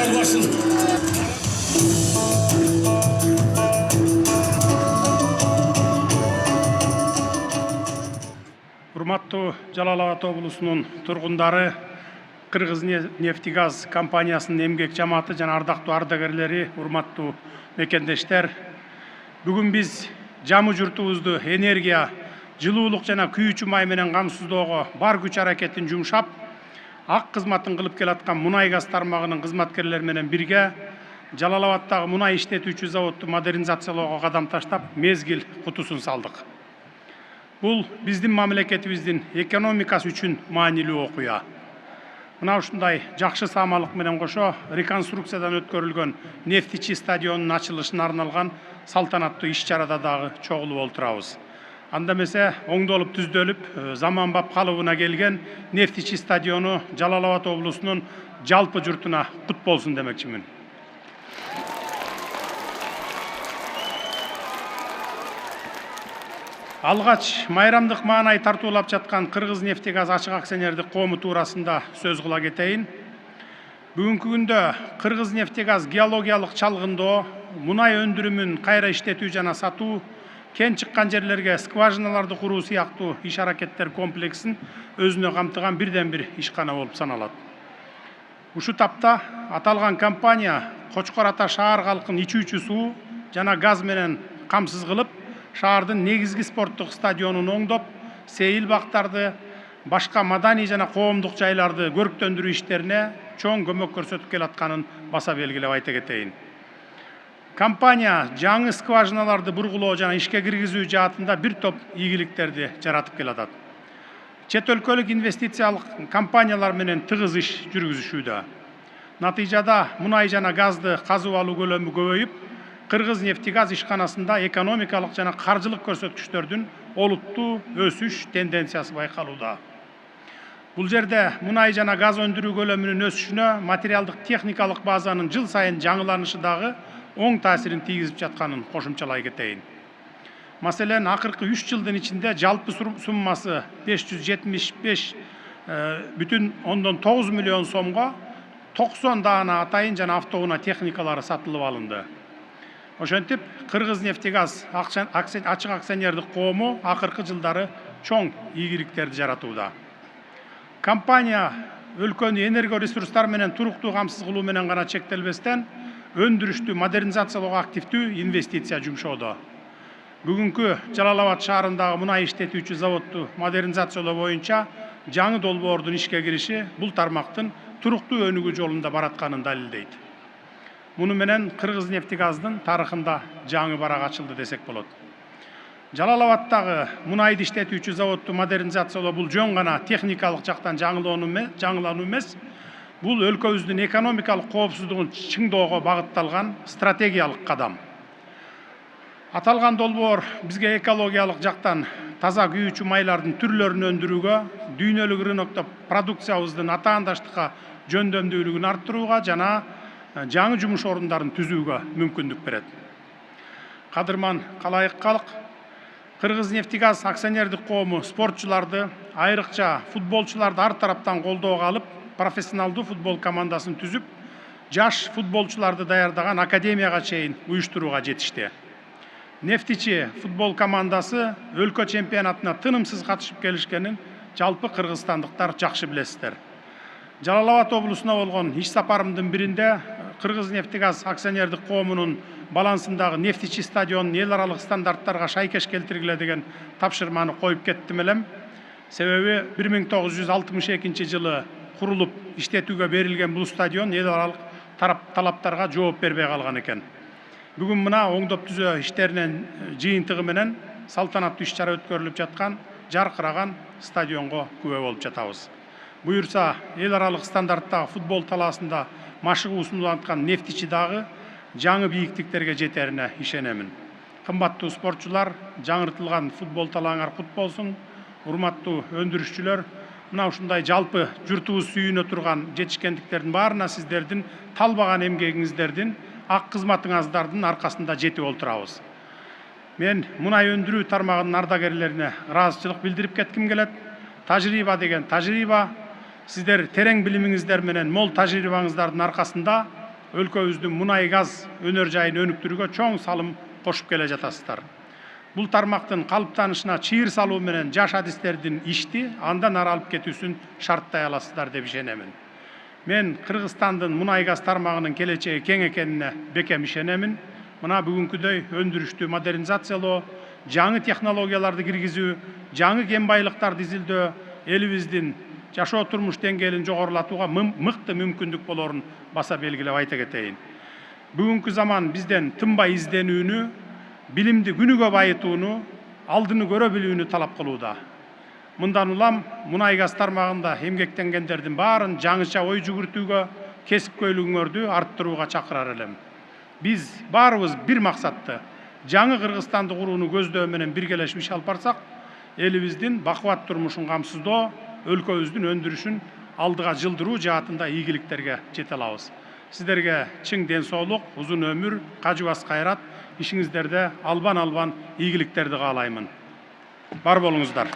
башын. Урматтуу Жалал Абад облусунун тургундары, Кыргыз нефтегаз компаниясынын эмгек жамааты жана ардактуу ардагерлери, урматтуу мекендештер, бүгүн биз жамы журтубузду энергия, жылуулук жана күйүүчү май менен камсыздоого бар күч аракетин жумшап, ак кызматын кылып келаткан мунай газ тармагынын кызматкерлери менен бирге Жалал Абадтагы мунай иштетүүчү заводду модернизациялоого кадам таштап, мезгил кутусун салдык. Бул биздин мамлекетибиздин экономикасы үчүн маанилүү окуя. Мына ушундай жакшы саамалык менен кошо реконструкциядан өткөрүлгөн Нефтичи стадионунун ачылышына арналган салтанаттуу иш-чарада дагы чогулуп отурабыз. Анда эмесе оңдолуп түздөлүп, заманбап калыбына келген Нефтичи стадиону Жалал Абад облусунун жалпы журтуна кут болсун демекчимин. Алгач майрамдык маанай тартуулап жаткан Кыргыз нефтегаз ачык акционердик коому туурасында сөз кыла кетейин. Бүгүнкү күндө Кыргыз нефтегаз геологиялык чалгындоо, мунай өндүрүмүн кайра иштетүү жана сатуу, кен чыккан жерлерге скважиналарды куруу сыяктуу иш-аракеттер комплексин өзүнө камтыган бирден бир ишкана болуп саналат. Ушу тапта аталган компания Кочкор Ата шаар калкын ичүүчү суу жана газ менен камсыз кылып, шаардын негизги спорттук стадионун оңдоп, сейил бактарды, башка маданий жана коомдук жайларды көрктөндүрүү иштерине чоң көмөк көрсөтүп келатканын баса белгилеп айта кетейин. Компания жаңы скважиналарды бургулоо жана ишке киргизүү жаатында бир топ ийгиликтерди жаратып келатат. Чет өлкөлүк инвестициялык компаниялар менен тыгыз иш жүргүзүшүүдө. Натыйжада мунай жана газды казып алуу көлөмү көбөйүп, Кыргыз нефтегаз ишканасында экономикалык жана каржылык көрсөткүчтөрдүн олуттуу өсүш тенденциясы байкалууда. Бул жерде мунай жана газ өндүрүү көлөмүнүн өсүшүнө материалдык техникалык базанын жыл сайын жаңыланышы дагы оң таасирин тийгизип жатканын кошумчалай кетейин. Маселен, акыркы 3 жылдын ичинде жалпы суммасы 575,9 миллион сомго 90 даана атайын жана автоунаа техникалары сатылып алынды. Ошентип, Кыргыз нефтегаз ачык акционердик коому акыркы жылдары чоң ийгиликтерди жаратууда. Компания өлкөнү энергоресурстар менен туруктуу камсыз кылуу менен гана чектелбестен, өндүрүштү модернизациялоого активдүү инвестиция жумшоодо. Бүгүнкү Жалал Абад шаарындагы мунай иштетүүчү заводду модернизациялоо боюнча жаңы долбоордун ишке кириши бул тармактын туруктуу өнүгүү жолунда баратканын далилдейт. Муну менен Кыргыз нефтегаздын тарыхында жаңы барак ачылды десек болот. Жалал Абадтагы мунайды иштетүүчү заводду модернизациялоо бул жөн гана техникалык жактан жаңылануу эмес, бул өлкөбүздүн экономикалык коопсуздугун чыңдоого багытталган стратегиялык кадам. Аталган долбоор бизге экологиялык жактан таза күйүүчү майлардын түрлөрүн өндүрүүгө, дүйнөлүк рынокто продукциябыздын атаандаштыкка жөндөмдүүлүгүн арттырууга жана жаңы жумуш орундарын түзүүгө мүмкүндүк берет. Кадырман калайык калк, Кыргыз нефтегаз акционердик коому спортчуларды, айрыкча футболчуларды ар тараптан колдоого алып, профессионалдуу футбол командасын түзүп, жаш футболчуларды даярдаган академияга чейин уюштурууга жетишти. Нефтичи футбол командасы өлкө чемпионатына тынымсыз катышып келишкенин жалпы кыргызстандыктар жакшы билесиздер. Жалал Абад облусуна болгон иш сапарымдын биринде Кыргыз нефтегаз акционердик коомунун балансындагы Нефтичи стадионун эл аралык стандарттарга шайкеш келтиргиле деген тапшырманы коюп кеттим элем. Себеби 1962 жылы курулуп иштетүүгө берилген бул стадион эл аралык талаптарга жооп бербей калган экен. Бүгүн мына оңдоп түзөө иштеринин жыйынтыгы менен салтанаттуу иш-чара өткөрүлүп жаткан жаркыраган стадионго күбө болуп жатабыз. Буюрса, эл аралык стандарттагы футбол талаасында машыгуу усунулаткан Нефтичи дагы жаңы бийиктиктерге жетерине ишенемин. Кымбаттуу спортчулар, жаңыртылган футбол талааңар кут болсун. Урматтуу өндүрүшчүлөр, мына ушундай жалпы журтубуз сүйүнө турган жетишкендиктердин баарына сиздердин талбаган эмгегиңиздердин, ак кызматыңыздардын аркасында жетип олтурабыз. Мен мунай өндүрүү тармагынын ардагерлерине ыраазычылык билдирип кетким келет. Тажрыйба деген тажрыйба, сиздер терең билимиңиздер менен мол тажрыйбаңыздардын аркасында өлкөбүздүн мунай газ өнөр жайын өнүктүрүүгө чоң салым кошуп келе жатасыздар. Бул тармактын калыптанышына чыйыр салуу менен жаш адистердин ишти андан ары алып кетүүсүн шарттай аласыздар деп ишенемин. Мен Кыргызстандын мунай газ тармагынын келечеги кең экенине бекем ишенемин. Мына бүгүнкүдөй өндүрүштү модернизациялоо, жаңы технологияларды киргизүү, жаңы кен байлыктарды изилдөө элибиздин жашоо турмуш деңгээлин жогорулатууга мыкты мүмкүндүк болорун баса белгилеп айта кетейин. Бүгүнкү заман бизден тынбай изденүүнү, билимди күнүгө байытууну, алдыны көрө билүүнү талап кылууда. Мындан улам мунай газ тармагында эмгектенгендердин баарын жаңыча ой жүгүртүүгө, кесипкөйлүгүңөрдү арттырууга чакырар элем. Биз баарыбыз бир максатты жаңы Кыргызстанды курууну көздөө менен биргелешип иш алып барсак, элибиздин бакубат турмушун камсыздоо, өлкөбүздүн өндүрүшүн алдыга жылдыруу жаатында ийгиликтерге жете алабыз. Сиздерге чың ден соолук, узун өмүр, кажыбас кайрат, ишиңиздерде албан ийгиликтерди каалаймын. Бар болуңуздар.